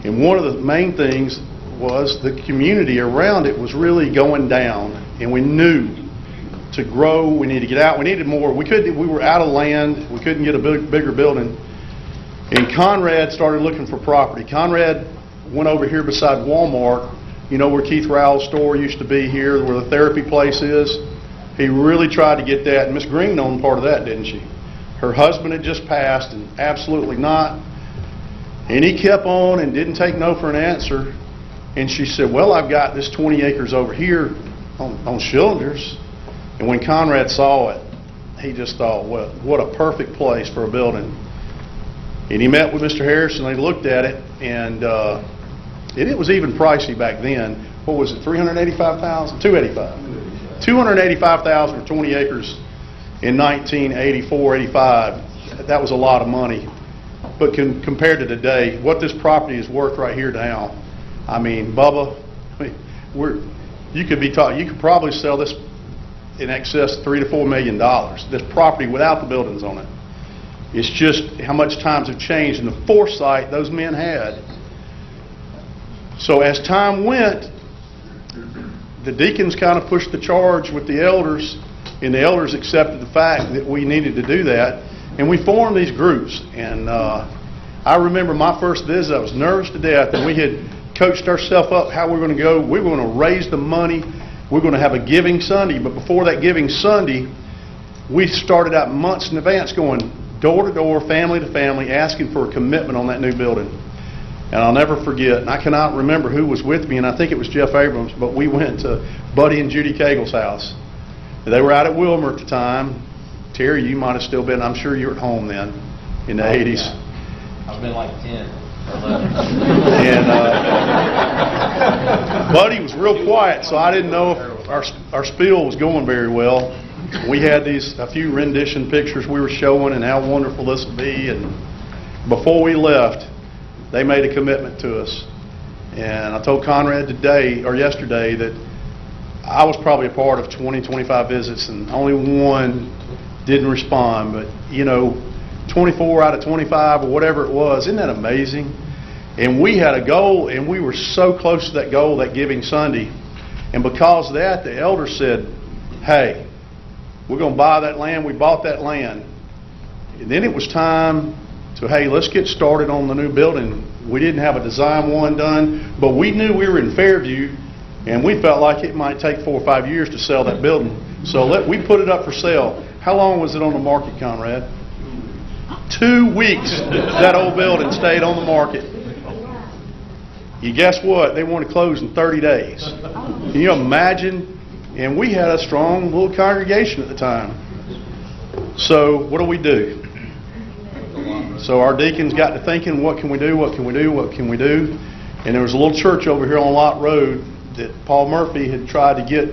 And one of the main things was the community around it was really going down. And we knew to grow, we needed to get out. We needed more. We were out of land. We couldn't get a bigger building. And Conrad started looking for property. Conrad went over here beside Walmart, you know where Keith Rowell's store used to be here, where the therapy place is. He really tried to get that. And Miss Green owned part of that, didn't she? Her husband had just passed, and absolutely not. And he kept on and didn't take no for an answer. And she said, well, I've got this 20 acres over here on Schillinger's. And when Conrad saw it, he just thought, well, what a perfect place for a building. And he met with Mr. Harrison. They looked at it, and it was even pricey back then. What was it, $385,000? $285,000. $285,000 for 20 acres in 1984, 85. That was a lot of money. But compared to today, what this property is worth right here now, I mean, Bubba, you could probably sell this in excess of $3 to $4 million. This property without the buildings on it. It's just how much times have changed and the foresight those men had. So as time went, the deacons kind of pushed the charge with the elders, and the elders accepted the fact that we needed to do that. And we formed these groups. And I remember my first visit, I was nervous to death, and we had coached ourselves up how we're going to go. We were going to raise the money. We're going to have a giving Sunday. But before that giving Sunday, we started out months in advance going door to door, family to family, asking for a commitment on that new building. And I'll never forget, and I cannot remember who was with me, and I think it was Jeff Abrams, but we went to Buddy and Judy Cagle's house. They were out at Wilmer at the time. Terry, you might have still been, I'm sure you were at home then, in the 80s. Yeah. I've been like 10 or 11. And Buddy was real quiet, so I didn't know if our spiel was going very well. We had a few rendition pictures we were showing and how wonderful this would be. And before we left, they made a commitment to us. And I told Conrad yesterday that I was probably a part of 20, 25 visits, and only one didn't respond. But, 24 out of 25 or whatever it was, isn't that amazing? And we had a goal, and we were so close to that goal that giving Sunday. And because of that, the elders said, hey, we're going to buy that land. We bought that land. And then it was time to, hey, let's get started on the new building. We didn't have a design one done, but we knew we were in Fairview, and we felt like it might take 4 or 5 years to sell that building. So we put it up for sale. How long was it on the market, Conrad? 2 weeks that old building stayed on the market. You guess what? They want to close in 30 days. Can you imagine? And we had a strong little congregation at the time. So what do? So our deacons got to thinking, what can we do? What can we do? What can we do? And there was a little church over here on Lott Road that Paul Murphy had tried to get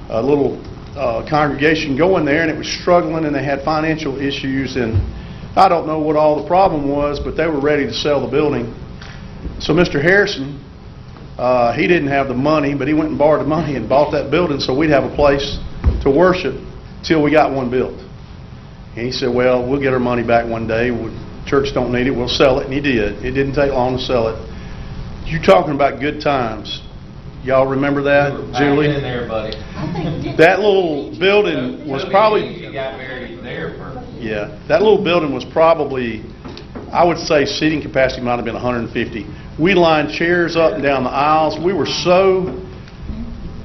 a little congregation going there, and it was struggling, and they had financial issues, and I don't know what all the problem was, but they were ready to sell the building. So Mr. Harrison, he didn't have the money, but he went and borrowed the money and bought that building so we'd have a place to worship till we got one built. And he said, well, we'll get our money back one day. Church don't need it. We'll sell it. And he did. It didn't take long to sell it. You're talking about good times. Y'all remember that, Julie? In there, buddy. That little building was probably... You got married there for... Yeah, that little building was probably, I would say seating capacity might have been 150. We lined chairs up and down the aisles. We were so,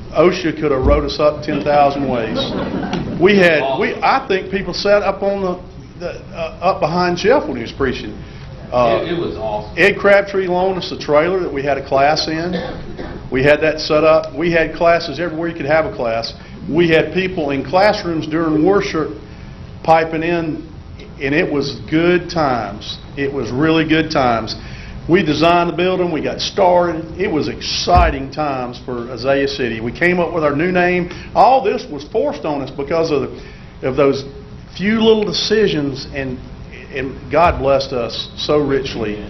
OSHA could have wrote us up 10,000 ways. I think people sat up on up behind Jeff when he was preaching. It was awesome. Ed Crabtree loaned us a trailer that we had a class in. We had that set up. We had classes everywhere you could have a class. We had people in classrooms during worship piping in, and it was good times. It was really good times. We designed the building. We got started. It was exciting times for Azalea City. We came up with our new name. All this was forced on us because of those few little decisions, and God blessed us so richly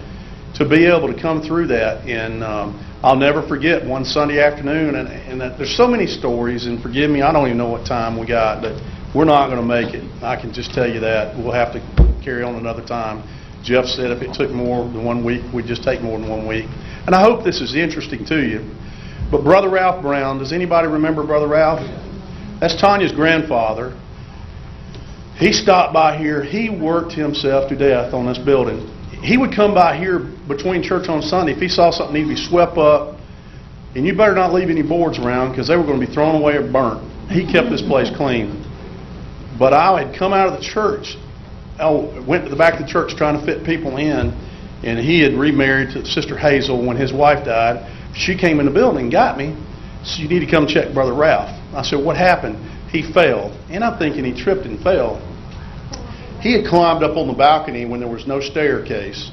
to be able to come through that. And I'll never forget one Sunday afternoon, and there's so many stories, and forgive me, I don't even know what time we got, but we're not going to make it. I can just tell you that. We'll have to carry on another time. Jeff said if it took more than 1 week, we'd just take more than 1 week. And I hope this is interesting to you. But Brother Ralph Brown, does anybody remember Brother Ralph? That's Tanya's grandfather. He stopped by here. He worked himself to death on this building. He would come by here between church on Sunday if he saw something need to be swept up. And you better not leave any boards around because they were going to be thrown away or burnt. He kept this place clean. But I had come out of the church. I went to the back of the church trying to fit people in, and he had remarried to Sister Hazel when his wife died. She came in the building and got me. So you need to come check Brother Ralph. I said, what happened? He fell. And I'm thinking he tripped and fell. He had climbed up on the balcony when there was no staircase.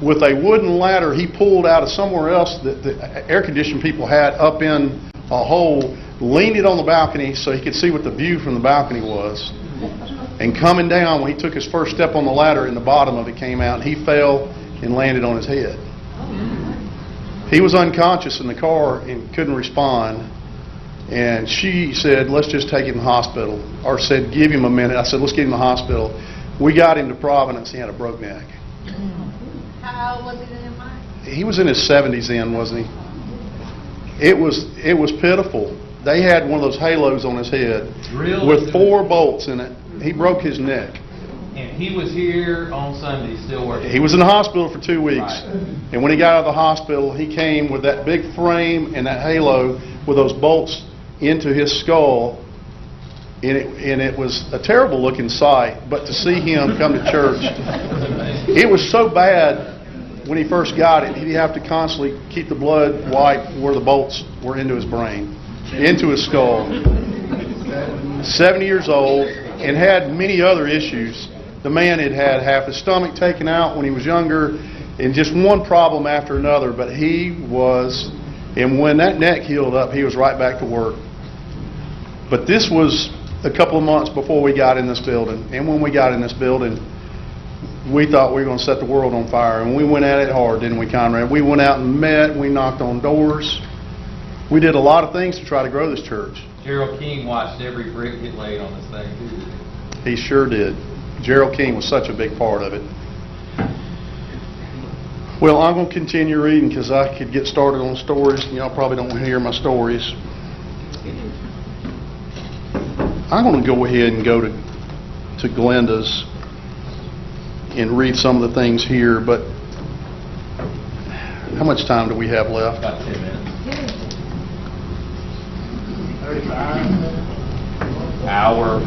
With a wooden ladder he pulled out of somewhere else that the air-conditioned people had up in a hole, leaned it on the balcony so he could see what the view from the balcony was. And coming down, when he took his first step on the ladder, and the bottom of it came out, and he fell and landed on his head. He was unconscious in the car and couldn't respond. And she said, let's just take him to the hospital. Or said, give him a minute. I said, let's get him to the hospital. We got him to Providence. He had a broke neck. How old was he then, He was in his 70s then, wasn't he? It was pitiful. They had one of those halos on his head with 4 bolts in it. He broke his neck. And he was here on Sunday still working. He was in the hospital for 2 weeks. Right. And when he got out of the hospital, he came with that big frame and that halo with those bolts into his skull. And it was a terrible looking sight. But to see him come to church, it was so bad when he first got it, he'd have to constantly keep the blood white where the bolts were into his brain, into his skull. 70 years old and had many other issues. The man had had half his stomach taken out when he was younger, and just one problem after another. But and when that neck healed up, he was right back to work. But this was a couple of months before we got in this building. And when we got in this building, we thought we were going to set the world on fire. And we went at it hard, didn't we, Conrad? We went out and met. We knocked on doors. We did a lot of things to try to grow this church. Gerald King watched every brick get laid on this thing, too. He sure did. Gerald King was such a big part of it. Well, I'm going to continue reading because I could get started on stories, and y'all probably don't want to hear my stories. I'm going to go ahead and go to Glenda's and read some of the things here, but how much time do we have left? About 10 minutes. Hour.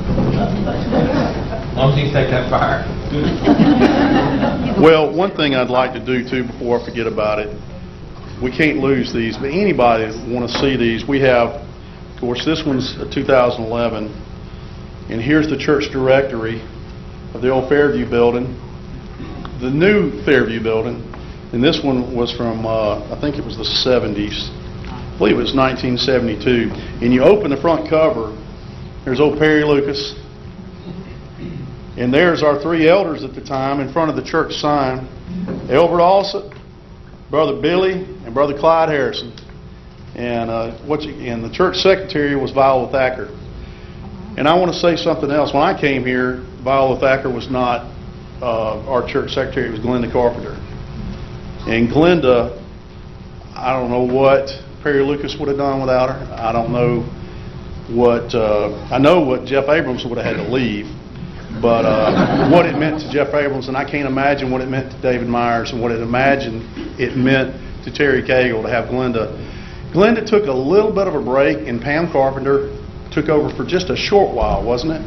Long as you take that fire. Well, one thing I'd like to do too before I forget about it, we can't lose these, but anybody that want to see these, we have, of course, this one's a 2011, and here's the church directory of the old Fairview building, the new Fairview building, and this one was from, I think it was the 70s. I believe it was 1972. And you open the front cover, there's old Perry Lucas, and there's our three elders at the time in front of the church sign, Elbert Alsop, Brother Billy, and Brother Clyde Harrison. And and the church secretary was Viola Thacker. And I want to say something else. When I came here, Viola Thacker was not our church secretary. It was Glenda Carpenter. And Glenda, I don't know what Perry Lucas would have done without her. I don't know what, I know what Jeff Abrams would have had to leave. But what it meant to Jeff Abrams, and I can't imagine what it meant to David Myers and what it meant to Terry Cagle to have Glenda. Glenda took a little bit of a break, and Pam Carpenter took over for just a short while, wasn't it?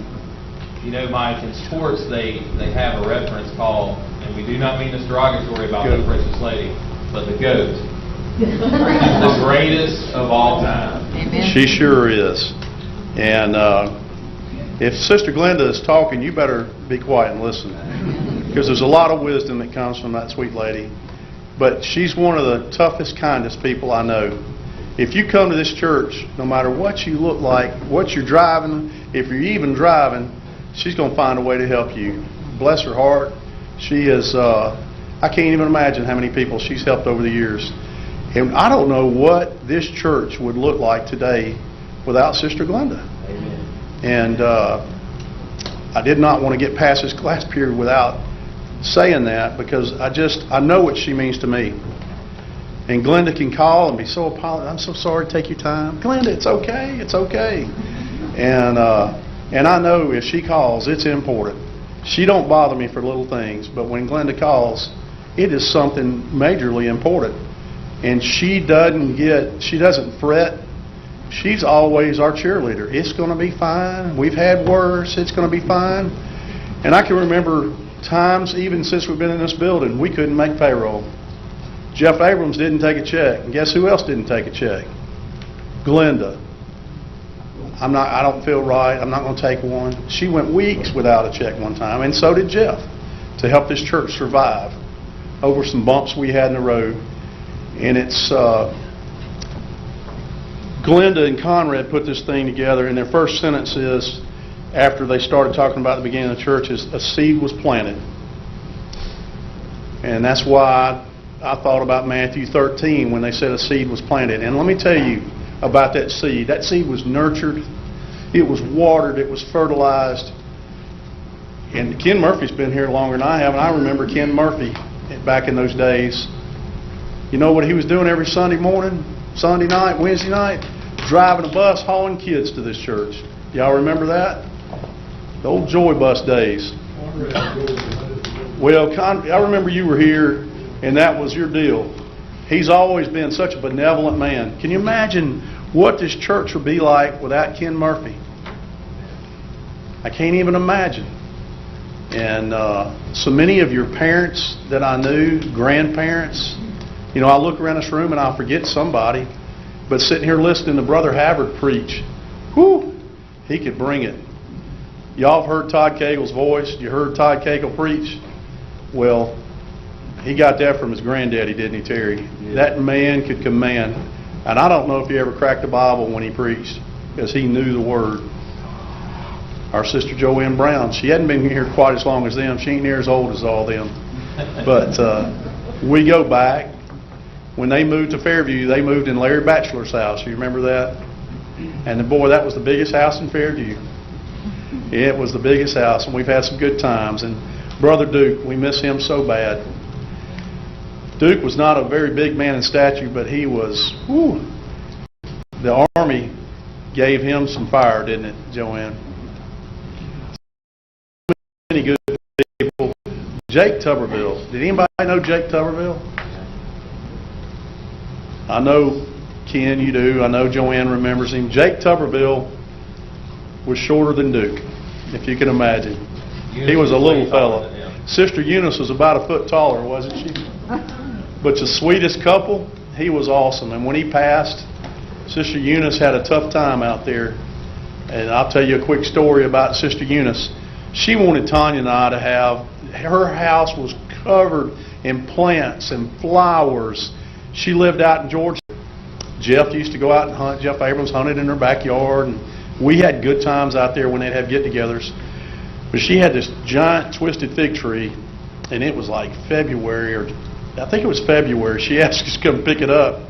You know, Mike, in sports, they have a reference called, and we do not mean this derogatory about that precious lady, but the GOAT. The greatest of all time. Amen. She sure is. And if Sister Glenda is talking, you better be quiet and listen, because there's a lot of wisdom that comes from that sweet lady. But she's one of the toughest, kindest people I know. If you come to this church, no matter what you look like, what you're driving, if you're even driving, she's going to find a way to help you. Bless her heart. She is, I can't even imagine how many people she's helped over the years. And I don't know what this church would look like today without Sister Glenda. Amen. And I did not want to get past this class period without saying that, because I know what she means to me. And Glenda can call and be so apologetic. I'm so sorry to take your time. Glenda, it's okay. It's okay. And I know if she calls, it's important. She don't bother me for little things, but when Glenda calls, it is something majorly important. And she doesn't fret. She's always our cheerleader. It's going to be fine. We've had worse. It's going to be fine. And I can remember times, even since we've been in this building, we couldn't make payroll. Jeff Abrams didn't take a check. And guess who else didn't take a check? Glenda. I don't feel right. I'm not going to take one. She went weeks without a check one time, and so did Jeff, to help this church survive over some bumps we had in the road. And it's Glenda and Conrad put this thing together, and their first sentence is, after they started talking about the beginning of the church, is a seed was planted. And that's why I thought about Matthew 13 when they said a seed was planted. And let me tell you about that seed. That seed was nurtured, it was watered, it was fertilized. And Ken Murphy's been here longer than I have, and I remember Ken Murphy back in those days. You know what he was doing every Sunday morning, Sunday night, Wednesday night? Driving a bus, hauling kids to this church. Y'all remember that? The old Joy Bus days. Well, I remember you were here, and that was your deal. He's always been such a benevolent man. Can you imagine what this church would be like without Ken Murphy? I can't even imagine. And so many of your parents that I knew, grandparents, you know, I look around this room and I'll forget somebody, but sitting here listening to Brother Havard preach, whoo, he could bring it. Y'all have heard Todd Cagle's voice. You heard Todd Cagle preach. Well, he got that from his granddaddy, didn't he, Terry? Yeah. That man could command. And I don't know if he ever cracked the Bible when he preached, because he knew the Word. Our sister Joanne Brown, she hadn't been here quite as long as them. She ain't near as old as all them. But we go back. When they moved to Fairview, they moved in Larry Batchelor's house. You remember that? And boy, that was the biggest house in Fairview. It was the biggest house, and we've had some good times. And Brother Duke, we miss him so bad. Duke was not a very big man in stature, but he was, whew, the Army gave him some fire, didn't it, Joanne? Many good people, Jake Tuberville. Did anybody know Jake Tuberville? I know Ken, you do. I know Joanne remembers him. Jake Tuberville was shorter than Duke, if you can imagine. He was a little fella. Sister Eunice was about a foot taller, wasn't she? But the sweetest couple, he was awesome. And when he passed, Sister Eunice had a tough time out there. And I'll tell you a quick story about Sister Eunice. She wanted Tanya and I to have, her house was covered in plants and flowers. She lived out in Georgia. Jeff used to go out and hunt. Jeff Abrams hunted in her backyard. And we had good times out there when they'd have get-togethers. But she had this giant twisted fig tree, and it was like February, or I think it was February. She asked us to come pick it up,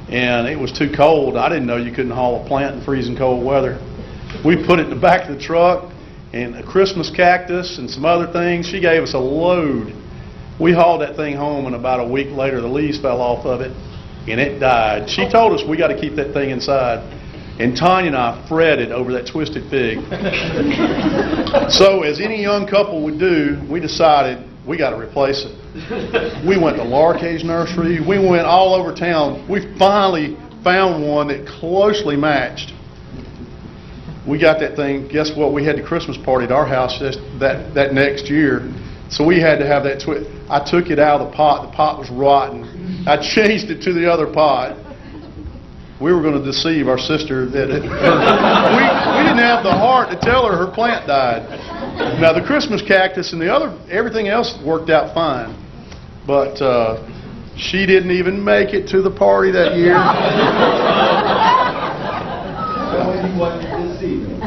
and it was too cold. I didn't know you couldn't haul a plant in freezing cold weather. We put it in the back of the truck, and a Christmas cactus and some other things. She gave us a load. We hauled that thing home, and about a week later, the leaves fell off of it, and it died. She told us we got to keep that thing inside. And Tanya and I fretted over that twisted fig. So, as any young couple would do, we decided we got to replace it. We went to Larkay's nursery. We went all over town. We finally found one that closely matched. We got that thing. Guess what? We had the Christmas party at our house that next year. So we had to have that twist. I took it out of the pot. The pot was rotten. I changed it to the other pot. We were going to deceive our sister that we didn't have the heart to tell her her plant died. Now the Christmas cactus and everything else worked out fine, but she didn't even make it to the party that year.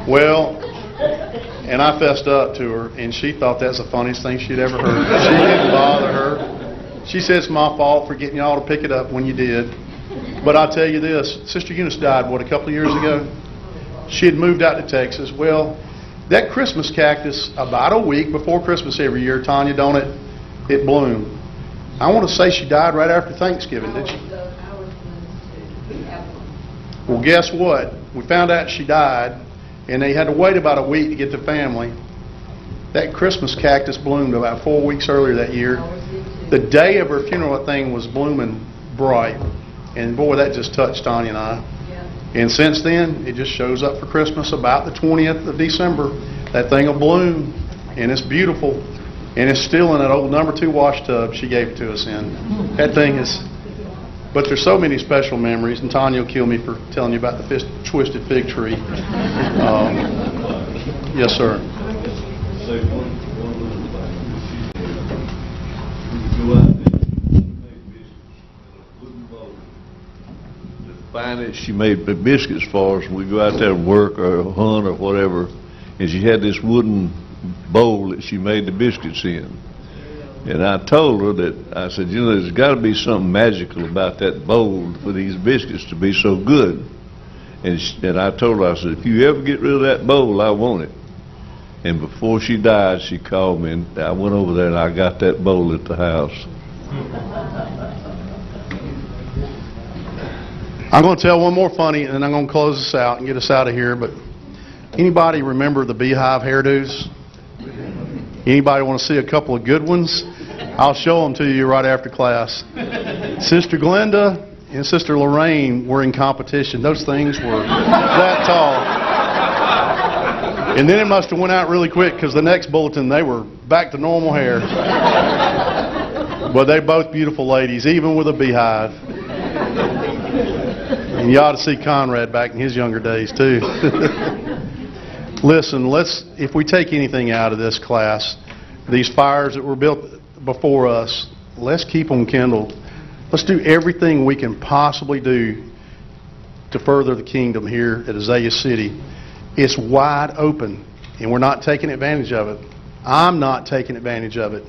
Well, and I fessed up to her, and she thought that's the funniest thing she'd ever heard. She didn't bother her. She said it's my fault for getting y'all to pick it up when you did. But I'll tell you this, Sister Eunice died, a couple of years ago? She had moved out to Texas. Well, that Christmas cactus, about a week before Christmas every year, Tanya, don't it? It bloomed. I want to say she died right after Thanksgiving, did she? Well, guess what? We found out she died, and they had to wait about a week to get the family. That Christmas cactus bloomed about 4 weeks earlier that year. The day of her funeral, that thing was blooming bright. And boy, that just touched Tanya and I. Yeah. And since then, it just shows up for Christmas about the 20th of December. That thing will bloom, and it's beautiful. And it's still in that old number 2 wash tub she gave it to us in. That thing is... But there's so many special memories, and Tanya will kill me for telling you about the twisted fig tree. Yes, sir. Finest she made biscuits for us. We go out there and work or hunt or whatever, and she had this wooden bowl that she made the biscuits in. And I told her that, I said, you know, there's got to be something magical about that bowl for these biscuits to be so good. And I told her, I said, if you ever get rid of that bowl, I want it. And before she died, she called me, and I went over there and I got that bowl at the house. I'm going to tell one more funny, and then I'm going to close this out and get us out of here. But anybody remember the beehive hairdos? Anybody want to see a couple of good ones? I'll show them to you right after class. Sister Glenda and Sister Lorraine were in competition. Those things were that tall. And then it must have went out really quick because the next bulletin, they were back to normal hair. But they're both beautiful ladies, even with a beehive. And you ought to see Conrad back in his younger days, too. Listen, if we take anything out of this class, these fires that were built before us, let's keep them kindled. Let's do everything we can possibly do to further the kingdom here at Azalea City. It's wide open, and we're not taking advantage of it. I'm not taking advantage of it.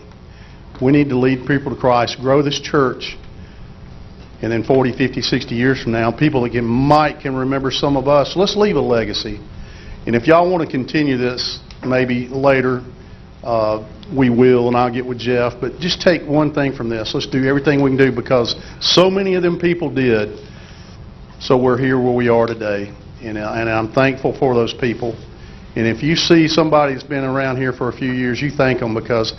We need to lead people to Christ, grow this church, and then 40, 50, 60 years from now, people that can remember some of us. Let's leave a legacy. And if y'all want to continue this, maybe later, we will, and I'll get with Jeff. But just take one thing from this. Let's do everything we can do because so many of them people did. So we're here where we are today. And I'm thankful for those people. And if you see somebody that's been around here for a few years, you thank them because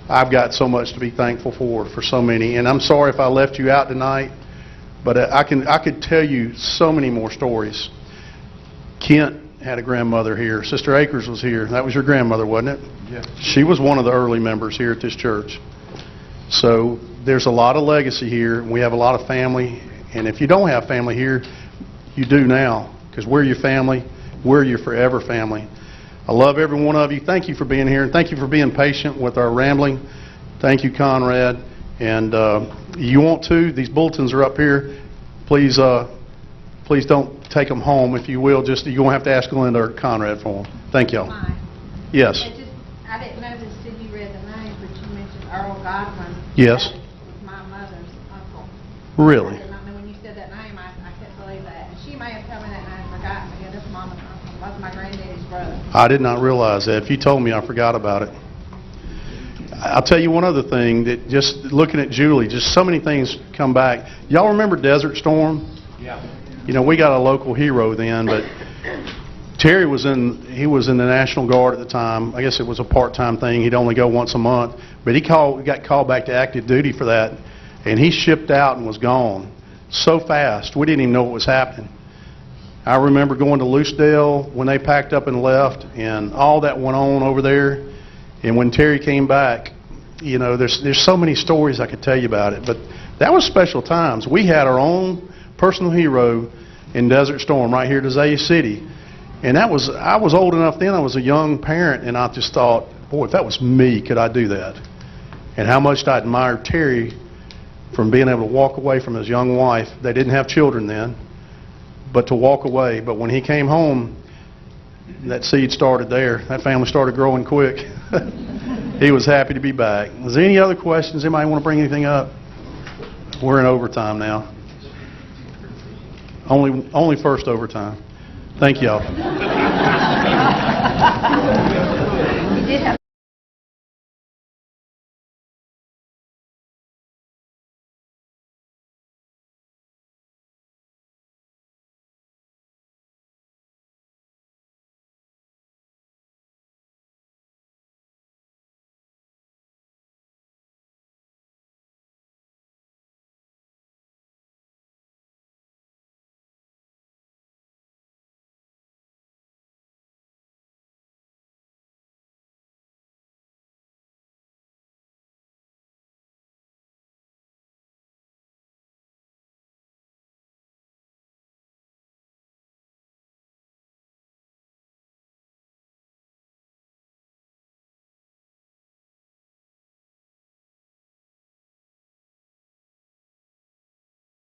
I've got so much to be thankful for so many. And I'm sorry if I left you out tonight, but I could tell you so many more stories. Kent had a grandmother here. Sister Akers was here. That was your grandmother, wasn't it? Yeah. She was one of the early members here at this church. So there's a lot of legacy here. We have a lot of family. And if you don't have family here, you do now, because we're your family. We're your forever family. I love every one of you. Thank you for being here, and thank you for being patient with our rambling. Thank you, Conrad. And you want to, these bulletins are up here. Please don't take them home, if you will. Just, you're going to have to ask Linda or Conrad for them. Thank y'all. Mine. Yes. I didn't know this till you read the name, but you mentioned Earl Godwin. Yes. That was my mother's uncle. Really? I did not know when you said that name, I couldn't believe that. And she may have told me that name, forgotten, but yeah, that's Mama's uncle. That was my granddaddy's brother. I did not realize that. If you told me, I forgot about it. I'll tell you one other thing, that just looking at Julie, just so many things come back. Y'all remember Desert Storm? Yeah. You know, we got a local hero then, but Terry was in the National Guard at the time. I guess it was a part-time thing. He'd only go once a month, but he got called back to active duty for that, and he shipped out and was gone so fast. We didn't even know what was happening. I remember going to Loosedale when they packed up and left, and all that went on over there. And when Terry came back, you know, there's so many stories I could tell you about it, but that was special times. We had our own personal hero in Desert Storm right here at Azalea City. And I was old enough then, I was a young parent, and I just thought, boy, if that was me, could I do that? And how much I admired Terry from being able to walk away from his young wife. They didn't have children then, but to walk away. But when he came home, that seed started there. That family started growing quick. He was happy to be back. Is there any other questions? Anybody want to bring anything up? We're in overtime now. Only first overtime. Thank y'all. You did have